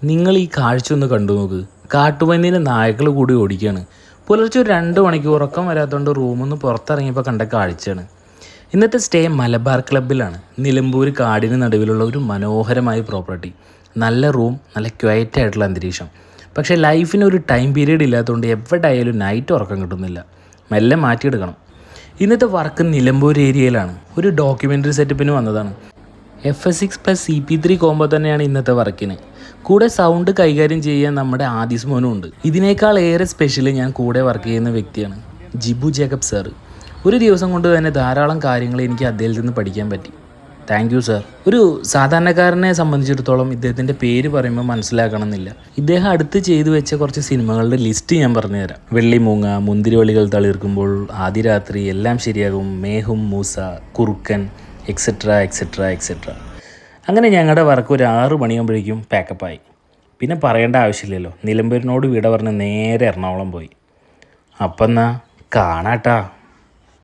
നിങ്ങൾ ഈ കാഴ്ച ഒന്ന് കണ്ടു നോക്ക്. കാട്ടുപന്നീനെ നായകൾ കൂടി ഓടിക്കുകയാണ്. പുലർച്ചെ ഒരു 2 മണിക്ക് ഉറക്കം വരാത്തതുകൊണ്ട് റൂമിൽ നിന്ന് പുറത്തിറങ്ങിയപ്പോൾ കണ്ട കാഴ്ചയാണ്. ഇന്നത്തെ സ്റ്റേ മലബാർ ക്ലബ്ബിലാണ്. നിലമ്പൂർ കാടിന് നടുവിലുള്ള ഒരു മനോഹരമായ പ്രോപ്പർട്ടി. നല്ല റൂം, നല്ല ക്വയറ്റ് ആയിട്ടുള്ള അന്തരീക്ഷം. പക്ഷേ ലൈഫിന് ഒരു ടൈം പീരീഡ് ഇല്ലാത്തതുകൊണ്ട് എവിടെ ആയാലും നൈറ്റ് ഉറക്കം കിട്ടുന്നില്ല. മെല്ലെ മാറ്റിയെടുക്കണം. ഇന്നത്തെ വർക്ക് നിലമ്പൂർ ഏരിയയിലാണ്. ഒരു ഡോക്യുമെൻ്ററി സെറ്റപ്പിന് വന്നതാണ്. FS6 + CP3 കോംബോ തന്നെയാണ് ഇന്നത്തെ വർക്കിന്. കൂടെ സൗണ്ട് കൈകാര്യം ചെയ്യാൻ നമ്മുടെ ആദിസ് മോനും ഉണ്ട്. ഇതിനേക്കാൾ ഏറെ സ്പെഷ്യൽ ഞാൻ കൂടെ വർക്ക് ചെയ്യുന്ന വ്യക്തിയാണ്, ജിബു ജേക്കബ് സാർ. ഒരു ദിവസം കൊണ്ട് തന്നെ ധാരാളം കാര്യങ്ങൾ എനിക്ക് അദ്ദേഹത്തിൽ നിന്ന് പഠിക്കാൻ പറ്റി. Thank you sir. ഒരു സാധാരണക്കാരനെ സംബന്ധിച്ചിടത്തോളം ഇദ്ദേഹത്തിൻ്റെ പേര് പറയുമ്പോൾ മനസ്സിലാക്കണമെന്നില്ല. ഇദ്ദേഹം അടുത്ത് ചെയ്തു വെച്ച കുറച്ച് സിനിമകളുടെ ലിസ്റ്റ് ഞാൻ പറഞ്ഞുതരാം. വെള്ളിമൂങ്ങ, മുന്തിരിവള്ളികൾ തളിർക്കുമ്പോൾ, ആദ്യ രാത്രി, എല്ലാം ശരിയാകും, മേഹും മൂസ, കുറുക്കൻ, എക്സെട്ര എക്സെട്ര എക്സെട്ര. അങ്ങനെ ഞങ്ങളുടെ വർക്ക് ഒരു 6 മണിയാകുമ്പോഴേക്കും പാക്കപ്പായി. പിന്നെ പറയേണ്ട ആവശ്യമില്ലല്ലോ, നിലമ്പൂരിനോട് വിട പറഞ്ഞ് നേരെ എറണാകുളം പോയി. അപ്പം എന്നാ കാണാട്ടാ.